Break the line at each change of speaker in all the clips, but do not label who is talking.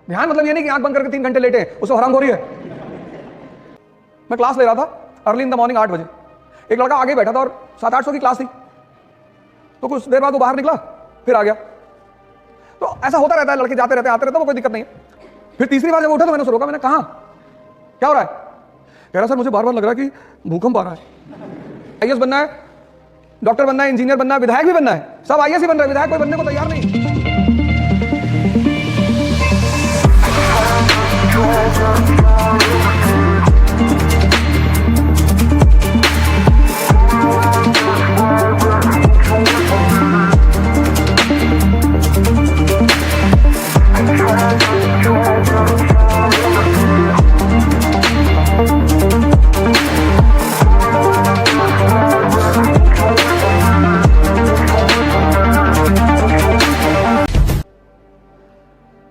ध्यान मतलब ये नहीं कि आंख बंद करके 3 घंटे लेटे उसे हराम हो रही है। मैं क्लास ले रहा था अर्ली इन द मॉर्निंग 8 बजे, एक लड़का आगे बैठा था और 700-800 की क्लास थी, तो कुछ देर बाद वो बाहर निकला फिर आ गया। तो ऐसा होता रहता है, लड़के जाते रहते आते रहते, वो कोई दिक्कत नहीं है। फिर तीसरी बार जब उठा तो मैंने उसे रोका, मैंने कहा क्या हो रहा है? कह रहा सर मुझे बार बार लग रहा है कि भूकंप आ रहा है। आईएएस बनना है, डॉक्टर बनना है, इंजीनियर बनना है, विधायक भी बनना है, सब आईएएस ही बन रहे हैं, विधायक कोई बनने को तैयार नहीं।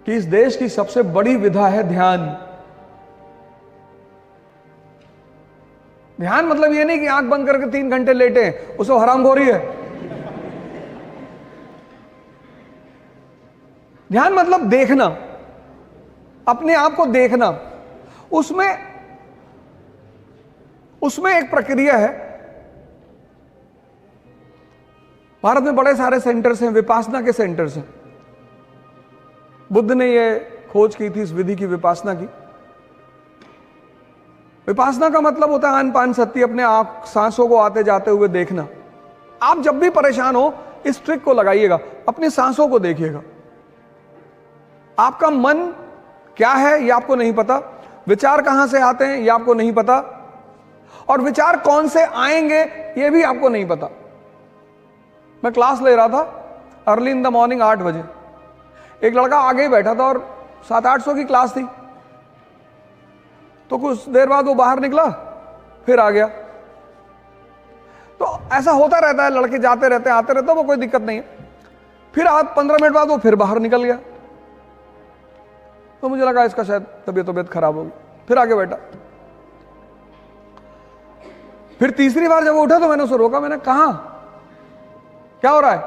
कि इस देश की सबसे बड़ी विधा है ध्यान। ध्यान मतलब ये नहीं कि आंख बंद करके 3 घंटे लेटे उसे हरामखोरी है। ध्यान मतलब देखना, अपने आप को देखना। उसमें एक प्रक्रिया है। भारत में बड़े सारे सेंटर्स हैं, विपासना के सेंटर्स हैं। बुद्ध ने ये खोज की थी इस विधि की, विपासना की। विपासना का मतलब होता है आन पान सत्ती, अपने आप सांसों को आते जाते हुए देखना। आप जब भी परेशान हो इस ट्रिक को लगाइएगा, अपनी सांसों को देखिएगा। आपका मन क्या है ये आपको नहीं पता, विचार कहां से आते हैं ये आपको नहीं पता, और विचार कौन से आएंगे ये भी आपको नहीं पता। मैं क्लास ले रहा था अर्ली इन द मॉर्निंग 8 बजे, एक लड़का आगे बैठा था और 700-800 की क्लास थी, तो कुछ देर बाद वो बाहर निकला फिर आ गया। तो ऐसा होता रहता है, लड़के जाते रहते आते रहते, वो कोई दिक्कत नहीं है। फिर 15 मिनट बाद वो फिर बाहर निकल गया, तो मुझे लगा इसका शायद तबीयत खराब होगी, फिर आगे बैठा। फिर तीसरी बार जब वो उठा तो मैंने उसे रोका, मैंने कहा क्या हो रहा है?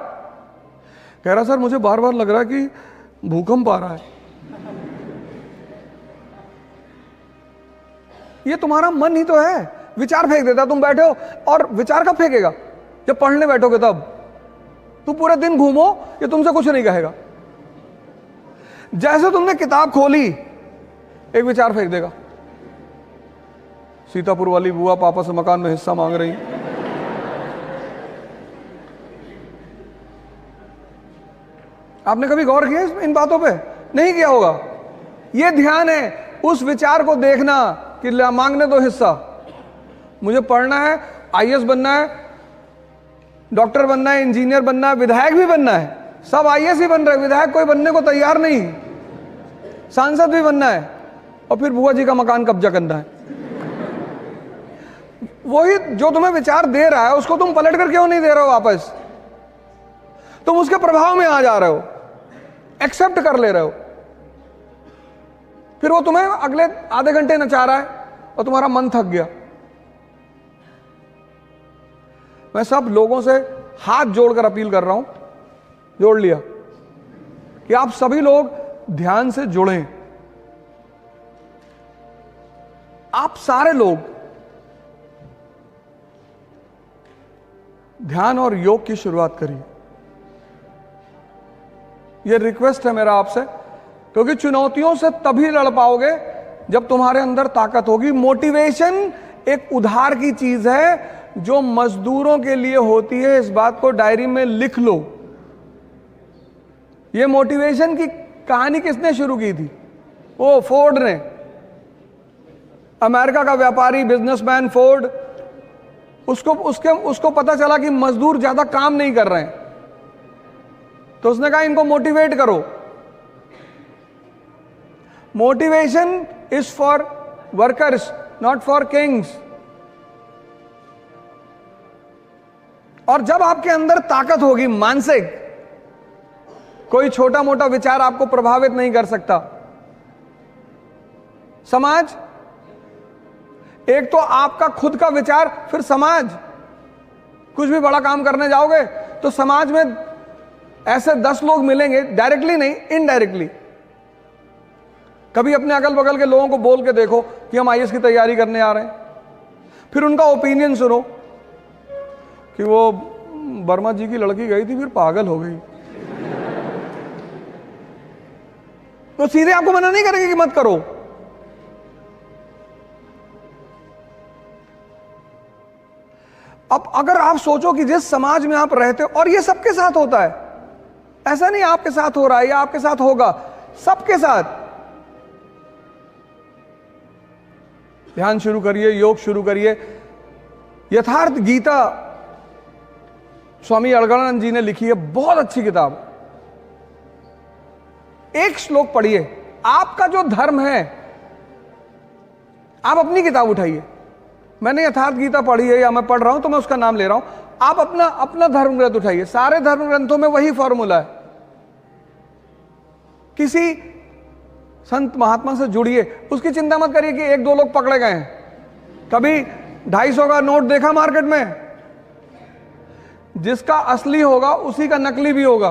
कह रहा सर मुझे बार बार लग रहा है कि भूकंप आ रहा है। ये तुम्हारा मन ही तो है, विचार फेंक देता। तुम बैठे हो और विचार कब फेंकेगा? जब पढ़ने बैठोगे तब। तुम पूरे दिन घूमो, ये तुमसे कुछ नहीं कहेगा। जैसे तुमने किताब खोली एक विचार फेंक देगा, सीतापुर वाली बुआ पापा से मकान में हिस्सा मांग रही। आपने कभी गौर किया इन बातों पे? नहीं किया होगा। यह ध्यान है, उस विचार को देखना कि मांगने दो हिस्सा। मुझे पढ़ना है, आईएएस बनना है, डॉक्टर बनना है, इंजीनियर बनना है, विधायक भी बनना है। सब आईएएस ही बन रहे हैं, विधायक कोई बनने को तैयार नहीं, सांसद भी बनना है, और फिर बुआ जी का मकान कब्जा करना है। वही जो तुम्हें विचार दे रहा है उसको तुम पलट कर क्यों नहीं दे रहे हो वापस? तुम उसके प्रभाव में आ जा रहे हो, एक्सेप्ट कर ले रहे हो। फिर वो तुम्हें अगले आधे घंटे नचा रहा है और तुम्हारा मन थक गया। मैं सब लोगों से हाथ जोड़कर अपील कर रहा हूं, जोड़ लिया, कि आप सभी लोग ध्यान से जुड़ें। आप सारे लोग ध्यान और योग की शुरुआत करिए। यह रिक्वेस्ट है मेरा आपसे, क्योंकि चुनौतियों से तभी लड़ पाओगे जब तुम्हारे अंदर ताकत होगी। मोटिवेशन एक उधार की चीज है जो मजदूरों के लिए होती है। इस बात को डायरी में लिख लो। यह मोटिवेशन की कहानी किसने शुरू की थी? वो फोर्ड ने, अमेरिका का व्यापारी बिजनेसमैन फोर्ड। उसको पता चला कि मजदूर ज्यादा काम नहीं कर रहे हैं, तो उसने कहा इनको मोटिवेट करो। Motivation is for workers, not for Kings. और जब आपके अंदर ताकत होगी मानसिक, कोई छोटा मोटा विचार आपको प्रभावित नहीं कर सकता। समाज, एक तो आपका खुद का विचार, फिर समाज। कुछ भी बड़ा काम करने जाओगे तो समाज में ऐसे 10 लोग मिलेंगे, डायरेक्टली नहीं इनडायरेक्टली, कभी अपने अगल बगल के लोगों को बोल के देखो कि हम आईएएस की तैयारी करने आ रहे हैं, फिर उनका ओपिनियन सुनो कि वो वर्मा जी की लड़की गई थी फिर पागल हो गई। तो सीधे आपको मना नहीं करेंगे कि मत करो। अब अगर आप सोचो कि जिस समाज में आप रहते हो, और ये सबके साथ होता है, ऐसा नहीं आपके साथ हो रहा है या आपके साथ होगा, सबके साथ। ध्यान शुरू करिए, योग शुरू करिए। यथार्थ गीता स्वामी अड़गड़ानंद जी ने लिखी है, बहुत अच्छी किताब। एक श्लोक पढ़िए, आपका जो धर्म है, आप अपनी किताब उठाइए। मैंने यथार्थ गीता पढ़ी है या मैं पढ़ रहा हूं तो मैं उसका नाम ले रहा हूं। आप अपना धर्म ग्रंथ उठाइए, सारे धर्म ग्रंथों में वही फॉर्मूला है। किसी संत महात्मा से जुड़िए, उसकी चिंता मत करिए कि एक दो लोग पकड़े गए हैं। कभी 250 का नोट देखा मार्केट में, जिसका असली होगा उसी का नकली भी होगा।